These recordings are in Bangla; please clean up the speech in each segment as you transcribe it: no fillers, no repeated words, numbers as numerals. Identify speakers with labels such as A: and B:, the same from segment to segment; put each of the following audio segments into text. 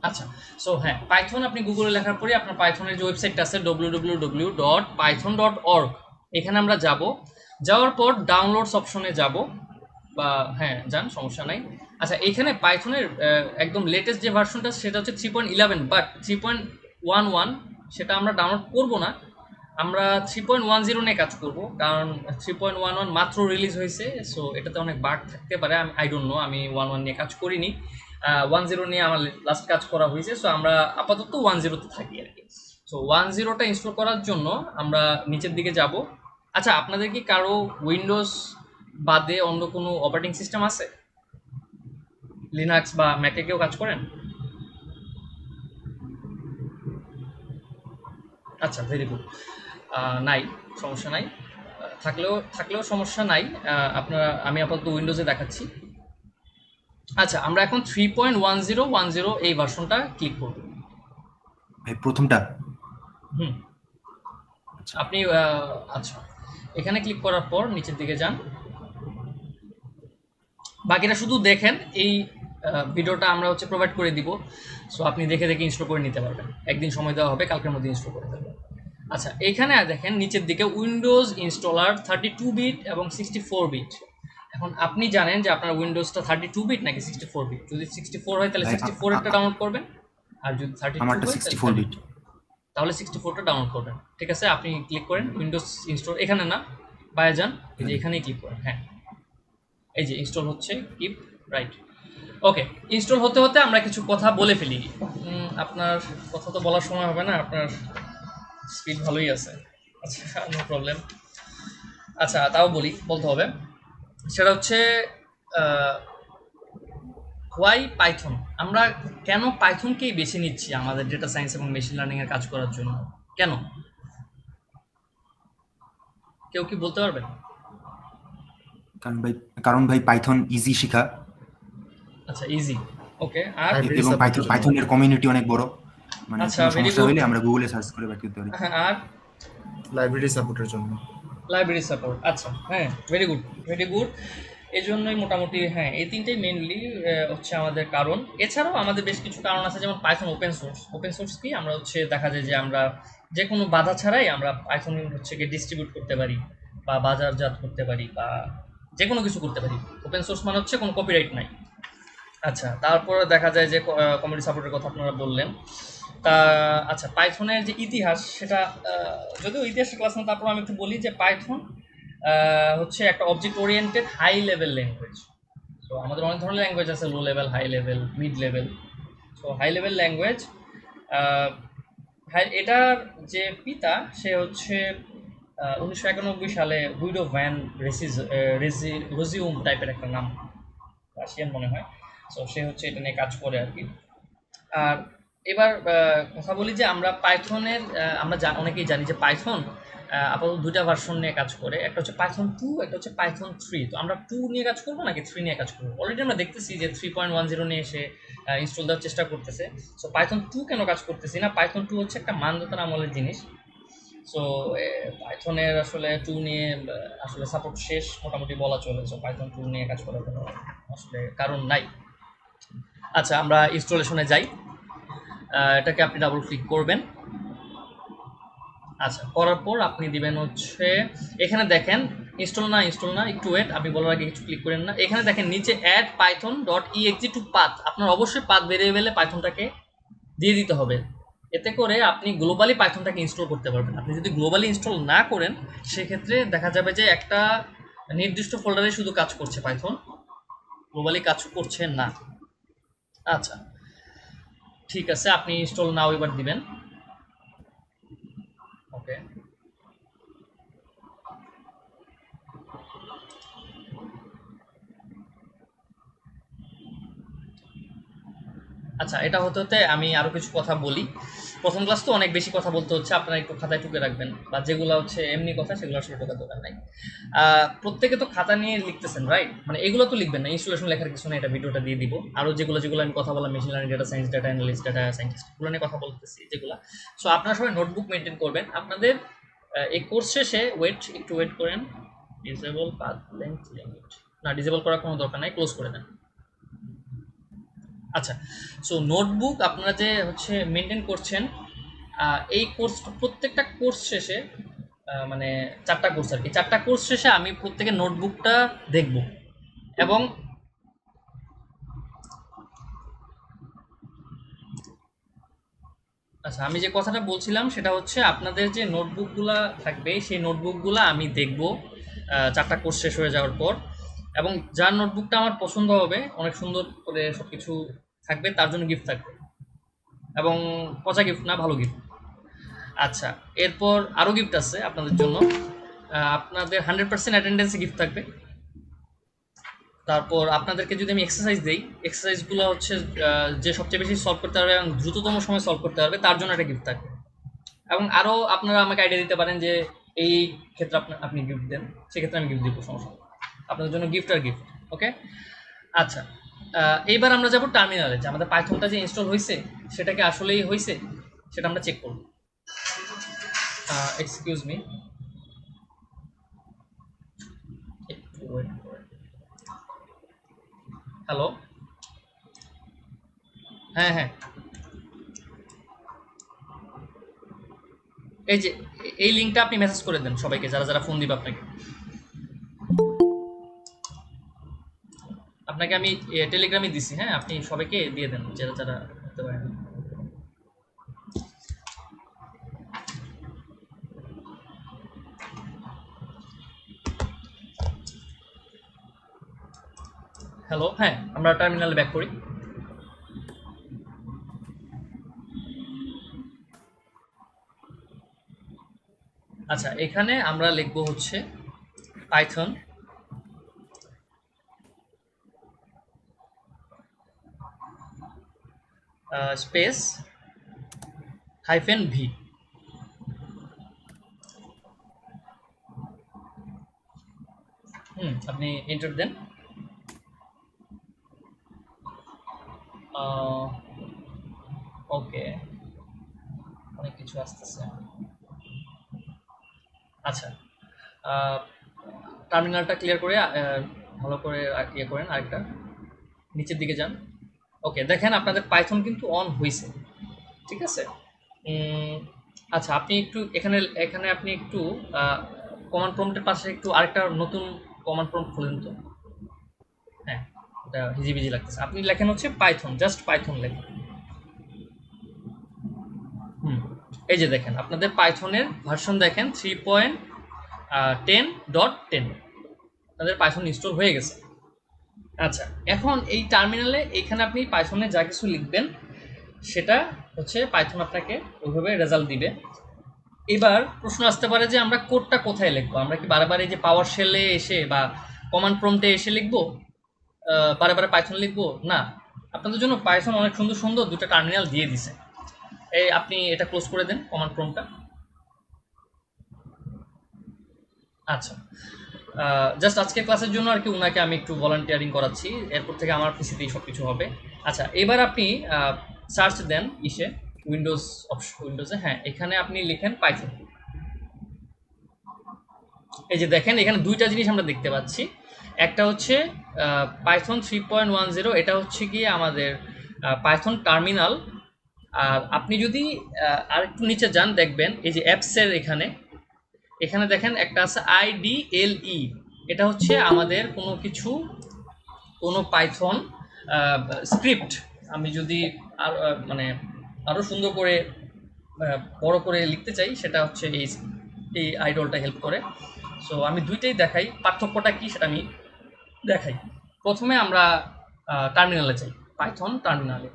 A: আচ্ছা, সো হ্যাঁ, পাইথন আপনি গুগলে লেখার পরে আপনার পাইথনের যে ওয়েবসাইটটা আছে www.python.org, এখানে আমরা যাব। যাওয়ার পর ডাউনলোডস অপশনে যাব, বা হ্যাঁ যান, সমস্যা নাই। আচ্ছা, এখানে পাইথনের একদম লেটেস্ট যে ভার্সনটা সেটা হচ্ছে 3.11, বাট 3.11 সেটা আমরা ডাউনলোড করব না। আমরা 3.10 নিয়ে কাজ করব, কারণ 3.11 মাত্র রিলিজ হয়েছে। সো এটাতে অনেক বাগ থাকতে পারে, আমি আই ডোন্ট নো, আমি 11 নিয়ে কাজ করিনি। 10 নিয়ে আমার লাস্ট কাজ করা হয়েছে। সো আমরা আপাতত 10-তে থাকি আর কি। সো 10টা ইনস্টল করার জন্য আমরা নিচের দিকে যাব। আচ্ছা, আপনাদের কি কারো উইন্ডোজ বাদে অন্য কোনো অপারেটিং সিস্টেম আছে? লিনাক্স বা ম্যাকে কেউ কাজ করেন? আচ্ছা, ভেরি গুড। নাই, সমস্যা নাই। থাকলেও সমস্যা নাই। আমি আপাতত উইন্ডোজে দেখাচ্ছি। আচ্ছা, আমরা এখন 3.10 এই ভার্সনটা ক্লিক করব।
B: ভাই প্রথমটা?
A: হুম,
B: আচ্ছা
A: আপনি আচ্ছা, এখানে ক্লিক করার পর নিচের দিকে যান। বাকিটা শুধু দেখেন, এই ভিডিওটা আমরা হচ্ছে প্রোভাইড করে দিব। সো আপনি দেখে দেখে ইনস্টল করে নিতে পারবেন। একদিন সময় দেওয়া হবে, কালকের মধ্যে ইনস্টল করে দেবেন। আচ্ছা, এইখানে দেখেন নিচের দিকে উইন্ডোজ ইনস্টলার 32 বিট এবং 64 বিট। এখন আপনি জানেন যে আপনার উইন্ডোজটা 32 বিট নাকি 64 বিট। যদি 64 হয় তাহলে
B: ভাই
A: 64-এরটা ডাউনলোড করবেন, আর যদি 32
B: আমারটা
A: হয় তাহলে
B: 64 বিট।
A: তাহলে 64টা ডাউনলোড করবেন। ঠিক আছে, আপনি ক্লিক করেন উইন্ডোজ ইনস্টল, এখানে না, বাইরে যান, এই যে এখানেই ক্লিক করেন। হ্যাঁ, এই যে ইনস্টল হচ্ছে, কিপ রাইট। ওকে, ইনস্টল হতে হতে আমরা কিছু কথা বলে ফেলি। আপনার কথা তো বলার সময় হবে না, আপনার স্পিড ভালোই আছে। আচ্ছা, নো প্রবলেম। আচ্ছা, তাও বলতে হবে। সেটা হচ্ছে হোয়াই পাইথন। আমরা কেন পাইথনকেই বেছে নিচ্ছি আমাদের ডেটা সায়েন্স এবং মেশিন লার্নিং এর কাজ করার জন্য? কেন, কেউ কি বলতে পারবেন?
B: কারণ ভাই পাইথন ইজি শেখা।
A: আচ্ছা, ইজি। ওকে, আর?
C: লাইব্রেরি
B: এবং
C: সাপোর্টের জন্য।
B: পাইথনের কমিউনিটি অনেক বড়, মানে
A: আচ্ছা,
B: কোনো
A: ভেরি
B: সমস্যা
A: গুড।
B: হইলে আমরা গুগলে সার্চ করে বের করতে পারি।
A: হ্যাঁ, আর?
C: লাইব্রেরি সাপোর্টের জন্য।
A: Library support. আচ্ছা, হ্যাঁ, ভেরি গুড, ভেরি গুড। এই জন্যই মোটামুটি, হ্যাঁ, এই তিনটেই মেনলি হচ্ছে আমাদের কারণ। এছাড়াও আমাদের বেশ কিছু কারণ আছে, যেমন Python open source. Open source কি, আমরা হচ্ছে দেখা যায় যে আমরা যে কোনো বাধা ছাড়াই আমরা পাইথন হচ্ছে গিয়ে ডিস্ট্রিবিউট করতে পারি, বা বাজারজাত করতে পারি, বা যে কোনো কিছু করতে পারি। ওপেন সোর্স মানে হচ্ছে কোনো কপিরাইট নাই। আচ্ছা, তারপরে দেখা যায় যে কমিউনিটি সাপোর্টের কথা আপনারা বললেন। তা আচ্ছা, পাইথনের যে ইতিহাস সেটা, যদিও ইতিহাসের ক্লাস না, তারপর আমি একটু বলি যে পাইথন হচ্ছে একটা object oriented high level language. তো আমাদের অনেক ধরনের ল্যাঙ্গুয়েজ আছে, low level, high level, mid level. So high level language, এটার যে পিতা সে হচ্ছে 1991 সালে গুইডো ভ্যান রোজিউম টাইপের একটা নাম, রাশিয়ান মনে হয়। সো সে হচ্ছে এটা নিয়ে কাজ করে আর কি। আর এবার কথা বলি যে আমরা পাইথনের, আমরা অনেকেই জানি যে পাইথন আপাতত দুইটা ভার্সন নিয়ে কাজ করে, একটা হচ্ছে পাইথন 2, একটা হচ্ছে পাইথন 3। তো আমরা 2 নিয়ে কাজ করবো নাকি 3 নিয়ে কাজ করবো? অলরেডি আমরা দেখতেছি যে 3.10 নিয়ে এসে ইনস্টল দেওয়ার চেষ্টা করতেছে। সো পাইথন 2 কেন কাজ করতেছি না? পাইথন 2 হচ্ছে একটা মানদাতার আমলের জিনিস। সো পাইথনের আসলে 2 নিয়ে আসলে সাপোর্ট শেষ মোটামুটি বলা চলে। সো পাইথন 2 নিয়ে কাজ করার কোনো আসলে কারণ নাই। আচ্ছা, আমরা ইনস্টলেশনে যাই। এটাকে আপনি ডাবল ক্লিক করবেন। আচ্ছা, করার পর আপনি দিবেন হচ্ছে, এখানে দেখেন ইনস্টল না, একটু ওয়েট, আপনি বলার আগে কিছু ক্লিক করেন না। এখানে দেখেন নিচে add Python dot E X E to path, আপনার অবশ্যই পাথ ভেরিয়েবলে পাইথনটাকে দিয়ে দিতে হবে। এতে করে আপনি গ্লোবালি পাইথনটাকে ইনস্টল করতে পারবেন। আপনি যদি গ্লোবালি ইনস্টল না করেন, সেক্ষেত্রে দেখা যাবে যে একটা নির্দিষ্ট ফোল্ডারে শুধু কাজ করছে পাইথন, গ্লোবালি কাজ করছে না। আচ্ছা, ঠিক আছে, আপনি ইনস্টল নাও এবার দিবেন। ওকে, আচ্ছা, এটা হতে হতে আমি আরো কিছু কথা বলি। প্রথম ক্লাস তো অনেক বেশি কথা বলতে হচ্ছে, আপনারা একটু খাতায় টুকে রাখবেন, বা যেগুলো হচ্ছে এমনি কথা সেগুলো আসলে টোকার দরকার নাই। প্রত্যেকে তো খাতা নিয়ে লিখতেছেন, রাইট? মানে এগুলো তো লিখবেন না, ইনস্টলেশন লেখার কিছু না, এটা ভিডিওটা দিয়ে দিব। আরো যেগুলো যেগুলো আমি কথা বললাম, machine learning, data science, data analyst, data scientist, এগুলো নিয়ে কথা বলতেছি যেগুলো। সো আপনারা সবাই নোটবুক মেনটেন করবেন আপনাদের। এই কোর্স শেষে একটু ওয়েট করেন। ডিসেবল পাথ লেংথ লিমিট, না, ডিসেবল করার কোনো দরকার নাই, ক্লোজ করে দেন। আচ্ছা, সো নোটবুক আপনারা যে হচ্ছে মেনটেন করছেন, এই কোর্স প্রত্যেকটা কোর্স শেষে মানে 4টা কোর্স আর কি, 4টা কোর্স শেষে আমি প্রত্যেকের নোটবুকটা দেখব। এবং আচ্ছা, আমি যে কথাটা বলছিলাম সেটা হচ্ছে আপনাদের যে নোটবুকগুলা থাকবে সেই নোটবুকগুলা আমি দেখব 4টা কোর্স শেষ হয়ে যাওয়ার পর। এবং যার নোটবুকটা আমার পছন্দ হবে, অনেক সুন্দর করে সব কিছু থাকবে, তার জন্য গিফট থাকবে। এবং পচা গিফট না, ভালো গিফট। আচ্ছা, এরপর আরও গিফট আছে আপনাদের জন্য। আপনাদের 100% অ্যাটেন্ডেন্সে গিফট থাকবে। তারপর আপনাদেরকে যদি আমি এক্সারসাইজ দেই, এক্সারসাইজগুলো হচ্ছে যে সবচেয়ে বেশি সলভ করতে পারবে এবং দ্রুততম সময় সলভ করতে পারবে তার জন্য একটা গিফট থাকবে। এবং আরও আপনারা আমাকে আইডিয়া দিতে পারেন যে এই ক্ষেত্রে আপনি গিফট দেন, সেক্ষেত্রে আমি গিফট দিব, সমস্যা নেই। আপনাদের জন্য গিফট আর গিফট। ওকে, আচ্ছা, এইবার আমরা যাব টার্মিনালে, যে আমাদের পাইথনটা যে ইনস্টল হয়েছে সেটা কি আসলেই হয়েছে সেটা আমরা চেক করব। এক্সকিউজ মি, একটু ওয়েট করেন। হ্যালো, হ্যাঁ হ্যাঁ, এই যে এই লিঙ্কটা আপনি মেসেজ করে দেন সবাইকে, যারা যারা ফোন দিবে আপনাকে। আপনাকে আমি টেলিগ্রামে দিছি, হ্যাঁ, আপনি সবাইকে দিয়ে দেন যারা যারা করতে পারেন। হ্যালো, হ্যাঁ, আমরা টার্মিনালে ব্যাক করি। আচ্ছা, এখানে আমরা লিখব হচ্ছে পাইথন স্পেস -v। আপনি এন্টার দেন। ওকে, অনেক কিছু আসতেছে। আচ্ছা, টার্মিনালটা ক্লিয়ার করে ভালো করে ইয়ে করেন, আরেকটা নিচের দিকে যান। ওকে, দেখেন আপনাদের পাইথন কিন্তু অন হয়েছে, ঠিক আছে। আচ্ছা, আপনি একটু এখানে এখানে আপনি একটু কমান্ড প্রম্পটের পাশে একটু আরেকটা নতুন কমান্ড প্রম্পট খুলেন তো। হ্যাঁ, এটা হিজিবিজি লাগতেছে। আপনি লেখেন হচ্ছে পাইথন, জাস্ট পাইথন লেখেন। এই যে দেখেন আপনাদের পাইথনের ভার্সন দেখেন 3.10.10, আপনাদের পাইথন ইনস্টল হয়ে গেছে। আচ্ছা, এখন এই টার্মিনালে এখানে আপনি পাইথনে যা কিছু লিখবেন সেটা হচ্ছে পাইথন আপনাকে ওইভাবে রেজাল্ট দিবে। এবার প্রশ্ন আসতে পারে যে আমরা কোডটা কোথায় লিখবো, আমরা কি বারে বারে যে পাওয়ার শেলে এসে বা কমান্ড প্রম্পটে এসে লিখবো, বারে বারে পাইথন লিখবো না। আপনাদের জন্য পাইথন অনেক সুন্দর সুন্দর দুটো টার্মিনাল দিয়ে দিছে। এই আপনি এটা ক্লোজ করে দেন কমান্ড প্রম্পটটা। আচ্ছা, জাস্ট আজকের ক্লাসের জন্য আর কি উনাকে আমি একটু ভলান্টিয়ারিং করাচ্ছি, এরপর থেকে আমার পিসিতেই সব কিছু হবে। আচ্ছা, এবার আপনি সার্চ দেন ইসে, উইন্ডোজে, হ্যাঁ, এখানে আপনি লিখেন পাইথন। এই যে দেখেন এখানে দুইটা জিনিস আমরা দেখতে পাচ্ছি। একটা হচ্ছে পাইথন 3.10, এটা হচ্ছে গিয়ে আমাদের পাইথন টার্মিনাল। আর আপনি যদি আর একটু নিচে যান দেখবেন এই যে অ্যাপসের এখানে এখানে দেখেন একটা আছে IDLE, এটা হচ্ছে আমাদের কোনো পাইথন স্ক্রিপ্ট। আমি যদি আর মানে আরও সুন্দর করে বড় করে লিখতে চাই, সেটা হচ্ছে এই আইডলটা হেল্প করে। সো আমি দুইটাই দেখাই, পার্থক্যটা কি সেটা আমি দেখাই। প্রথমে আমরা টার্মিনালে যাই, পাইথন টার্মিনালে।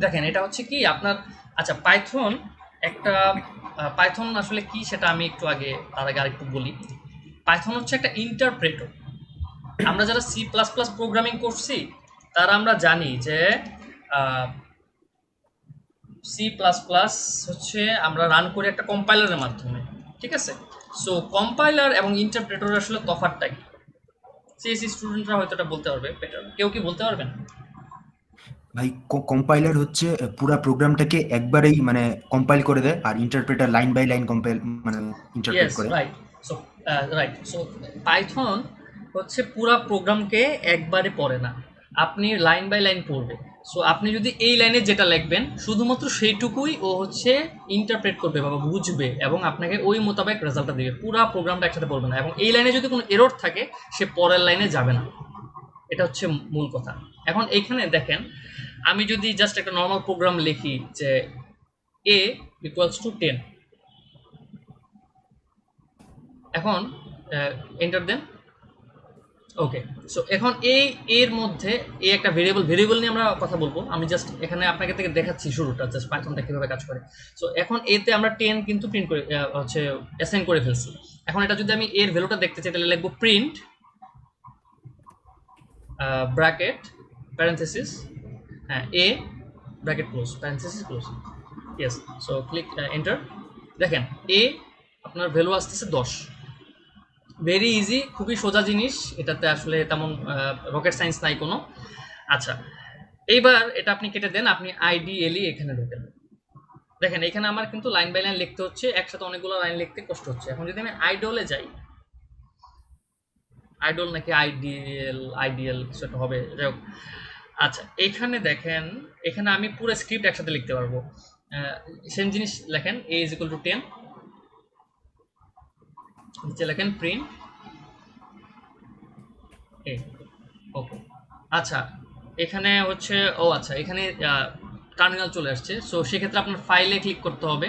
A: দেখেন এটা হচ্ছে কি আপনার, আচ্ছা, পাইথন একটা পাইথন আসলে কি সেটা আমি একটু আগে তার আগে আরেকটু বলি। পাইথন হচ্ছে একটা ইন্টারপ্রেটর। আমরা যারা C++ প্রোগ্রামিং করছি তারা আমরা জানি যে C++ হচ্ছে আমরা রান করি একটা কম্পাইলারের মাধ্যমে, ঠিক আছে। সো কম্পাইলার এবং ইন্টারপ্রেটরের আসলে তফাৎটা কি, সিএসসি স্টুডেন্টরা হয়তো এটা বলতে পারবে বেটার, কেউ কি বলতে পারবেন?
B: ভাই, কম্পাইলার হচ্ছে পুরো প্রোগ্রামটাকে একবারেই মানে কম্পাইল করে দেয়, আর interpreter line by line compile মানে ইন্টারপ্রেট
A: ইয়েস,
B: করে।
A: Right. So right, so Python হচ্ছে পুরা প্রোগ্রামকে একবারে পড়ে না, আপনি লাইন বাই লাইন পড়বে। সো আপনি যদি এই লাইনে যেটা লিখবেন শুধুমাত্র সেইটুকুই ও হচ্ছে ইন্টারপ্রেট করবে বা বুঝবে এবং আপনাকে ওই মোতাবেক রেজাল্টটা দেবে, পুরো প্রোগ্রামটা একসাথে পড়বে না। এবং এই লাইনে যদি কোনো এরর থাকে সে পরের লাইনে যাবে না, এটা হচ্ছে মূল কথা। এখন এইখানে দেখেন, আমি যদি জাস্ট একটা নর্মাল প্রোগ্রাম লিখি যে a ইকুয়ালস টু 10, এখন এন্টার দেন। ওকে, সো এখন এর মধ্যে একটা ভেরিয়েবল নিয়ে আমরা কথা বলবো। আমি জাস্ট এখানে আপনাকে থেকে দেখাচ্ছি শুরুটা, জাস্ট পাইথনটা কিভাবে কাজ করে। সো এখন এতে আমরা 10 কিন্তু প্রিন্ট করে হচ্ছে অ্যাসাইন করে ফেলছি। এখন এটা যদি আমি এর ভ্যালুটা দেখতে চাই তাহলে লিখবো প্রিন্ট ব্র্যাকেট প্যারেনথেসিস, হ্যাঁ এ bracket close parenthesis close, yes. So click enter. দেখেন এ আপনার ভ্যালু আসতেছে 10। ভেরি ইজি, খুবই সোজা জিনিস, এটাতে আসলে তেমন রকেট সায়েন্স নাই কোনো। আচ্ছা, এইবার এটা আপনি কেটে দেন, আপনি আইডিয়ালি এখানে ঢোকেন। দেখেন এখানে আমার কিন্তু লাইন বাই লাইন লিখতে হচ্ছে, একসাথে অনেকগুলো লাইন লিখতে কষ্ট হচ্ছে। এখন যদি আমি আইডলে যাই, আইডল নাকি আইডিয়াল কিছু একটা হবে, যাই হোক। আচ্ছা, এখানে দেখেন, এখানে আমি পুরো স্ক্রিপ্ট একসাথে লিখতে পারবো। সেম জিনিস লেখেন a ইজ ইকুয়াল টু 10, নিচে লেখেন প্রিন্ট এ। ওকে, আচ্ছা এখানে হচ্ছে আচ্ছা এখানে টার্মিনাল চলে আসছে। সো সেক্ষেত্রে আপনার ফাইলে ক্লিক করতে হবে,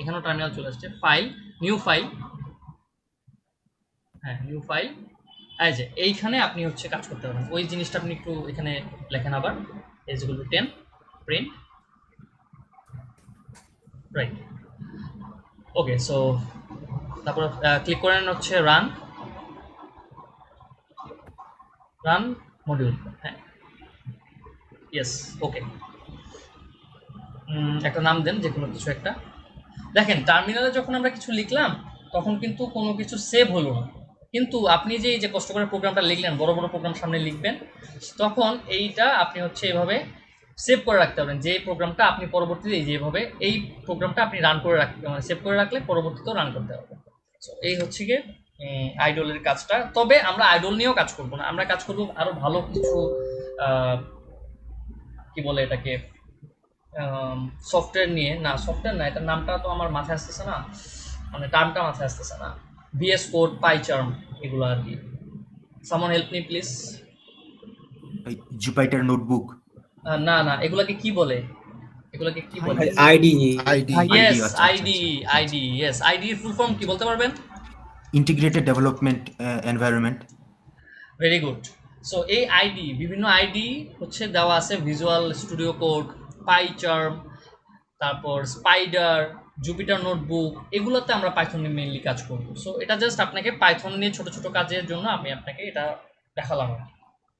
A: এখানেও টার্মিনাল চলে আসছে, ফাইল, নিউ ফাইল, হ্যাঁ নিউ ফাইল। এই যে এইখানে আপনি হচ্ছে কাজ করতে পারবেন, ওই জিনিসটা আপনি একটু এখানে লেখেন আবার is equal to 10 print, right. Okay, so তারপর ক্লিক করেন হচ্ছে রান মডিউল, হ্যাঁ ইয়েস। ওকে, একটা নাম দেন যে কোনো কিছু একটা। দেখেন টার্মিনালে যখন আমরা কিছু লিখলাম তখন কিন্তু কোনো কিছু সেভ হলো না, কিন্তু আপনি যে এই যে কষ্ট করে প্রোগ্রামটা লিখলেন, বড় বড় প্রোগ্রাম সামনে লিখবেন, তখন এইটা আপনি হচ্ছে এভাবে সেভ করে রাখতে পারবেন, যে প্রোগ্রামটা আপনি পরবর্তীতে যেভাবে এই প্রোগ্রামটা আপনি রান করে রাখতে সেভ করে রাখলে পরবর্তীতেও রান করতে পারবেন। সো এই হচ্ছে গিয়ে আইডলের কাজটা। তবে আমরা আইডল নিয়েও কাজ করব না, আমরা কাজ করব আরো ভালো কিছু কি বলে এটাকে সফটওয়্যার নিয়ে। না সফটওয়্যার না, এটার নামটা তো আমার মাথায় আসতেছে না, মানে টার্মটা মাথায় আসতেছে না। ভিএস কোড, পাইচার্ম, এগুলো আর কি। সামন help me please.
B: Jupiter notebook,
A: না না, এগুলাকে কি বলে, এগুলাকে কি বলে?
D: আইডি
C: আইডি
A: ইয়েস
B: আচ্ছা,
A: আইডি, আইডি ইয়েস। আইডি এর ফুল ফর্ম কি বলতে পারবেন?
B: Integrated development environment.
A: Very good. So এই আইডি, বিভিন্ন আইডি হচ্ছে দেওয়া আছে, ভিজুয়াল স্টুডিও কোড, পাইচার্ম, তারপর স্পাইডার, জুপিটার নোটবুক, এগুলোতে আমরা পাইথন নিয়ে মেইনলি কাজ করব। সো এটা জাস্ট আপনাকে পাইথন নিয়ে ছোট ছোট কাজের জন্য আমি আপনাকে এটা দেখালাম আর কি।